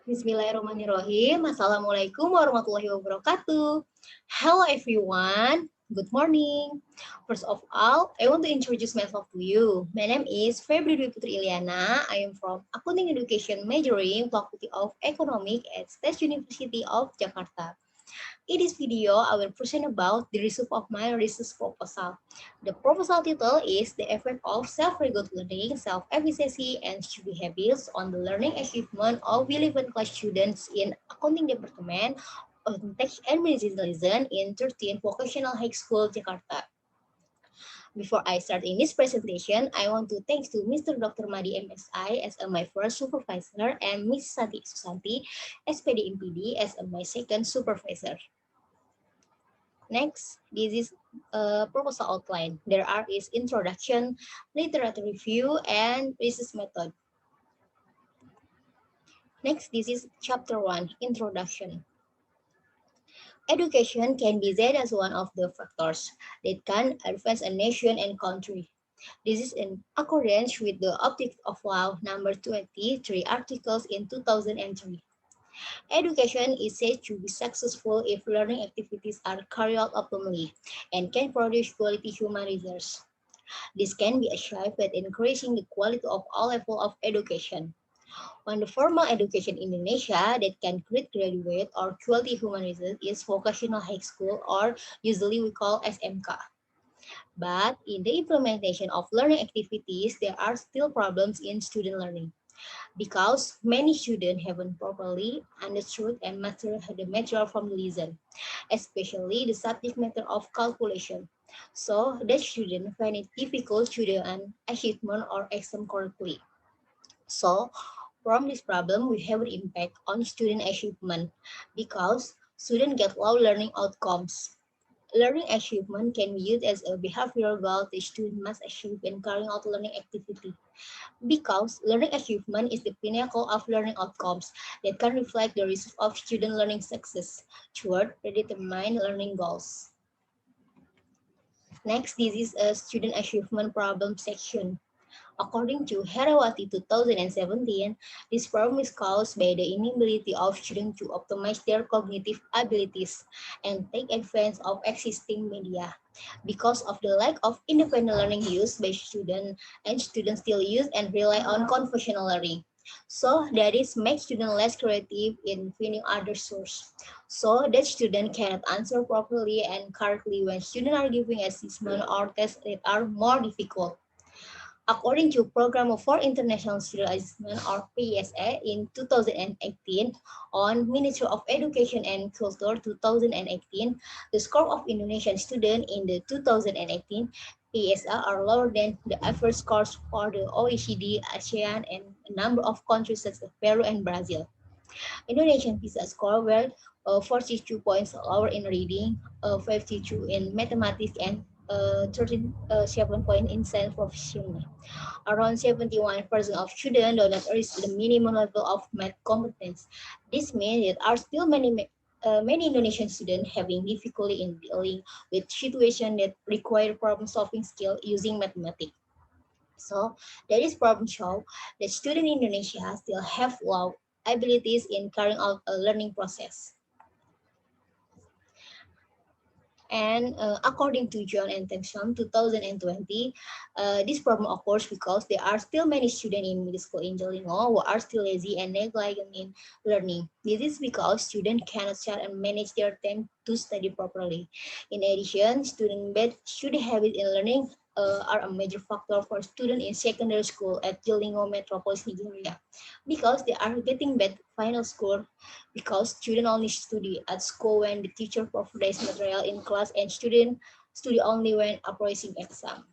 Bismillahirrahmanirrahim. Assalamualaikum warahmatullahi wabarakatuh. Hello everyone. Good morning. First of all, I want to introduce myself to you. My name is Febry Dwiputri Ilyana. I am from Accounting Education majoring Faculty of Economic at State University of Jakarta. In this video, I will present about the result of my research proposal. The proposal title is The Effect of Self-Regular Learning, Self-Efficacy, and Study Habits on the Learning Achievement of 11th class students in Accounting Department of Tax Administration in 13 Vocational High School, Jakarta. Before I start in this presentation, I want to thank to Mr. Dr. Madi MSI as my first supervisor and Ms. Santi Susanti, SPD MPD as my second supervisor. Next, this is a proposal outline. There are is introduction, literature review, and research method. Next, this is chapter 1, introduction. Education can be said as one of the factors that can advance a nation and country. This is in accordance with the object of law number 23 articles in 2003. Education is said to be successful if learning activities are carried out optimally and can produce quality human resources. This can be achieved by increasing the quality of all levels of education. On the formal education in Indonesia that can create graduate or quality human resources is vocational high school, or usually we call SMK. But in the implementation of learning activities, there are still problems in student learning, because many students haven't properly understood and mastered the material from the lesson, especially the subject matter of calculation. So that students find it difficult to do an achievement or exam correctly. So from this problem, we have an impact on student achievement because students get low learning outcomes. Learning achievement can be used as a behavioral goal the student must achieve when carrying out learning activity, because learning achievement is the pinnacle of learning outcomes that can reflect the result of student learning success toward predetermined learning goals. Next, this is a student achievement problem section. According to Herawati 2017, this problem is caused by the inability of students to optimize their cognitive abilities and take advantage of existing media. Because of the lack of independent learning used by students, and students still use and rely on conventional learning. So that is make students less creative in finding other source. So that student cannot answer properly and correctly when students are giving assessment or tests that are more difficult. According to Program for International Student Assessment, or PSA, in 2018, on Ministry of Education and Culture 2018, the score of Indonesian students in the 2018 PSA are lower than the average scores for the OECD, ASEAN, and a number of countries such as Peru and Brazil. Indonesian PISA score were 42 points lower in reading, 52 in mathematics, and 37 points in science professional. Around 71% of students do not reach the minimum level of math competence. This means that are still many Indonesian students having difficulty in dealing with situations that require problem-solving skill using mathematics. So that is problem show that students in Indonesia still have low abilities in carrying out a learning process. And according to Tujuan and Tujuan 2020, this problem occurs because there are still many students in middle school in Jalingo who are still lazy and negligent in learning. This is because students cannot start and manage their time to study properly. In addition, student bad study habits in learning are a major factor for students in secondary school at Jalingo Metropolis, Nigeria, because they are getting bad final score because students only study at school when the teacher provides material in class and students study only when approaching exam.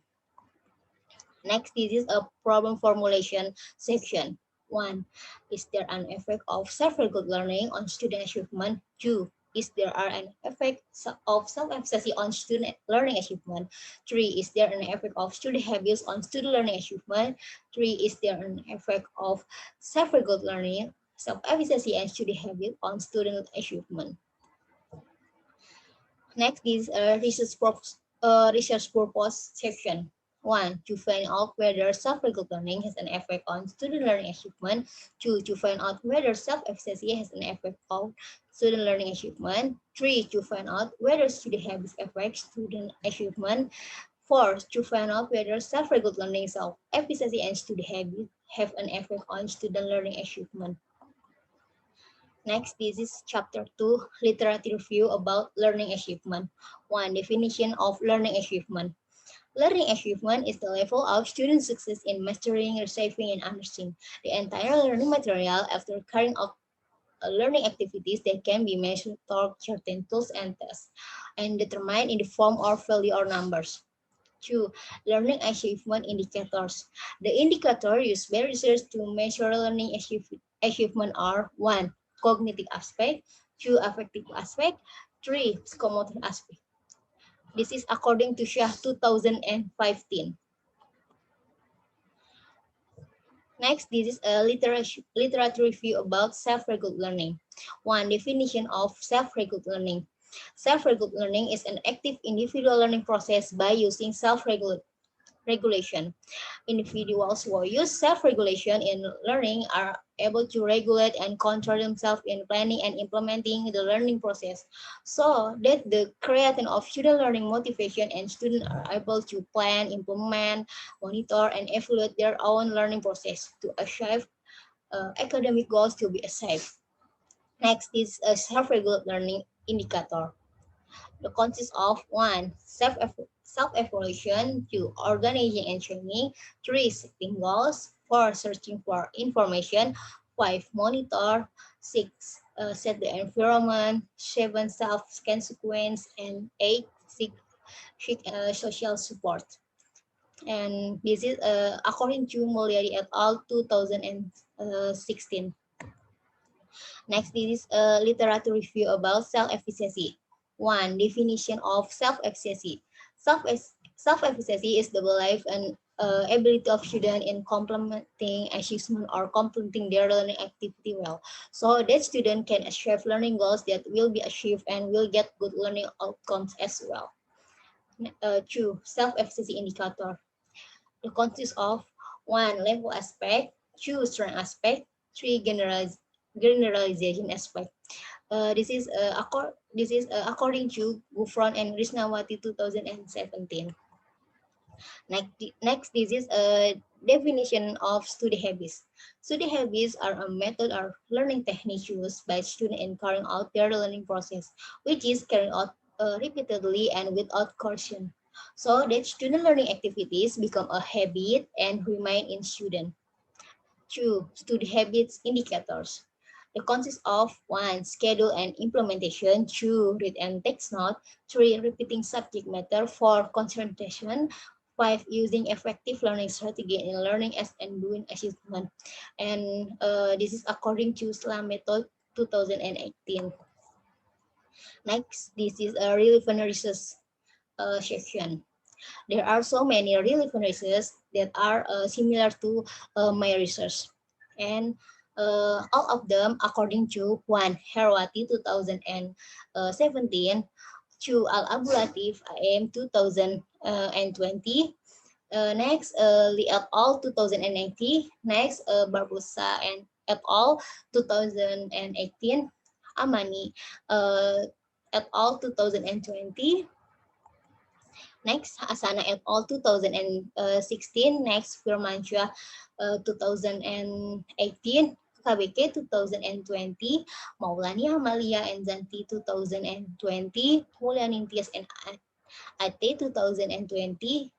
Next, this is a problem formulation section. 1. Is there an effect of self-regular learning on student achievement? 2. Is there an effect of self-efficacy on student learning achievement? 3. Is there an effect of student habits on student learning achievement? 3. Is there an effect of self-regular learning, self-efficacy, and student habit on student achievement? Next is a research purpose section. 1. To find out whether self-regulated learning has an effect on student learning achievement. 2. To find out whether self-efficacy has an effect on student learning achievement. 3. To find out whether study habits affect student achievement. 4. To find out whether self-regulated learning, self-efficacy, and study habits have an effect on student learning achievement. Next, this is chapter 2, literature review about learning achievement. 1. Definition of learning achievement. Learning achievement is the level of student success in mastering, receiving, and understanding the entire learning material after carrying out learning activities that can be measured through certain tools and tests, and determined in the form of value or numbers. 2. Learning achievement indicators. The indicator used by research to measure learning achievement are 1. Cognitive aspect, 2. Affective aspect, 3. Psychomotor aspect. This is according to Shah 2015. Next, this is a literature review about self-regulated learning. 1. Definition of self-regulated learning. Self-regulated learning is an active individual learning process by using self-regulation. Individuals who use self-regulation in learning are able to regulate and control themselves in planning and implementing the learning process, so that the creation of student learning motivation and students are able to plan, implement, monitor, and evaluate their own learning process to achieve academic goals to be achieved. Next is a self-regulated learning indicator. The consists of 1. Self-evaluation, 2. Organizing and training, 3. Setting goals, 4. Searching for information, 5. Monitor, 6. Set the environment, 7. Self-scan sequence, and 8. Seek social support. And this is according to Mulyadi et al. 2016. Next, this is a literature review about self-efficacy. 1. Definition of self-efficacy. Self-efficacy is the belief and ability of students in complementing achievement or completing their learning activity well, so that student can achieve learning goals that will be achieved and will get good learning outcomes as well. 2. Self-efficacy indicator. It consists of 1. Level aspect, 2. Strength aspect, 3. Generalization aspect. This is according to Gufron and Risnawati 2017. Next, this is a definition of study habits. Study habits are a method or learning technique used by students in carrying out their learning process, which is carried out repeatedly and without caution, so that student learning activities become a habit and remain in student. 2. Study habits indicators. It consists of 1. Schedule and implementation, 2. Read and text note, 3. Repeating subject matter, 4. Concentration, 5. Using effective learning strategy in learning as and doing achievement. And this is according to SLA method 2018. Next, this is a relevant research section. There are so many relevant research that are similar to my research. And all of them according to 1. Herawati 2017, 2. Al-Abulatif AM 2020, next Li et al. 2019, next Barbosa and et al. 2018, Amani et al. 2020, next Asana et al. 2016, next Firmansyah 2018, KBK 2020, Maulani Amalia and Zanti 2020, Mulyani Tias and Ate 2020,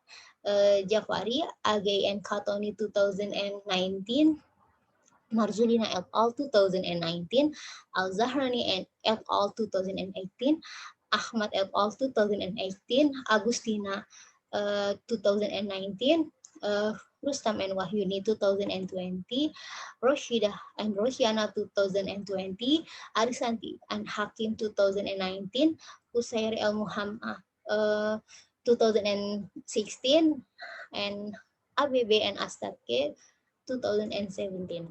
Jafari, Age and Katoni 2019, Marzulina et al. 2019, Al-Zahrani and et al. 2018, Ahmad et al. 2018, Agustina 2019, Rustam and Wahyuni 2020, Roshidah and Roshiana 2020, Arisanti and Hakim 2019, Usair El Muhammad 2016, and ABB and Astadke 2017.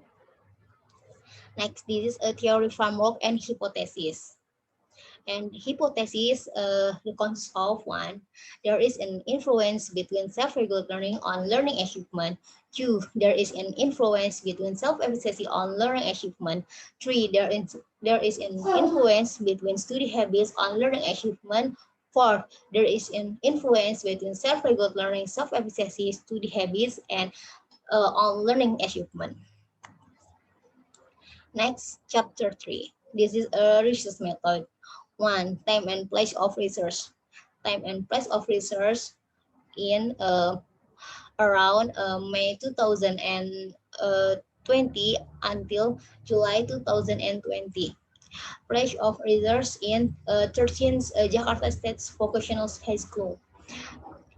Next, this is a theory framework and hypothesis. And hypothesis, the consists of one, there is an influence between self-regular learning on learning achievement. Two, there is an influence between self-efficacy on learning achievement. Three, there is an influence between study habits on learning achievement. Four, there is an influence between self-regular learning, self-efficacy, study habits, and on learning achievement. Next, chapter 3. This is a research method. 1. Time and place of research. Time and place of research in around May 2020 until July 2020. Place of research in 13th Jakarta State Vocational High School.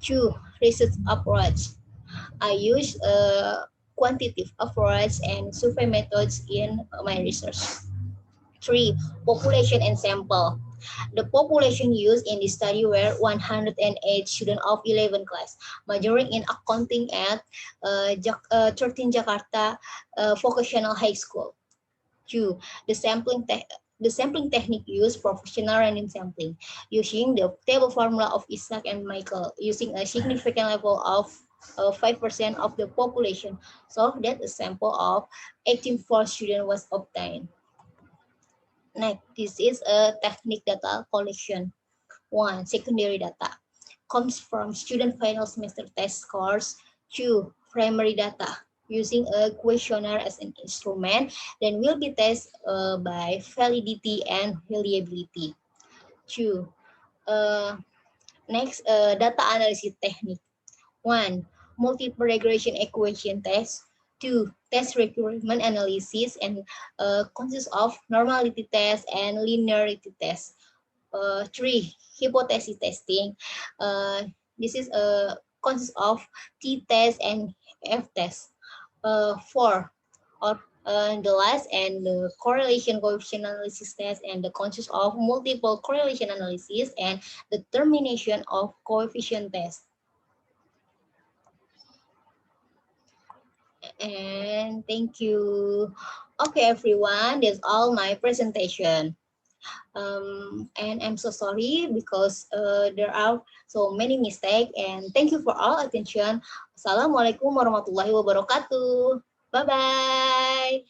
2. Research approach. I use quantitative approach and survey methods in my research. 3. Population and sample. The population used in this study were 108 students of 11 class, majoring in accounting at 13 Jakarta Vocational High School. 2. The sampling technique used professional random sampling, using the table formula of Isaac and Michael, using a significant level of 5% of the population, so that a sample of 84 students was obtained. Next, this is a technique data collection. 1. Secondary data comes from student final semester test scores. 2. Primary data using a questionnaire as an instrument, then will be tested by validity and reliability. 2. Next, data analysis technique. 1. Multiple regression equation test. 2. Test requirement analysis and consists of normality test and linearity test. 3. Hypothesis testing. This is consists of t-test and f-test. 4. Or the last and the correlation coefficient analysis test, and the consists of multiple correlation analysis and determination of coefficient test. And thank you. Okay, everyone, that's all my presentation. And I'm so sorry because there are so many mistakes, and thank you for all attention. Assalamualaikum warahmatullahi wabarakatuh. Bye-bye.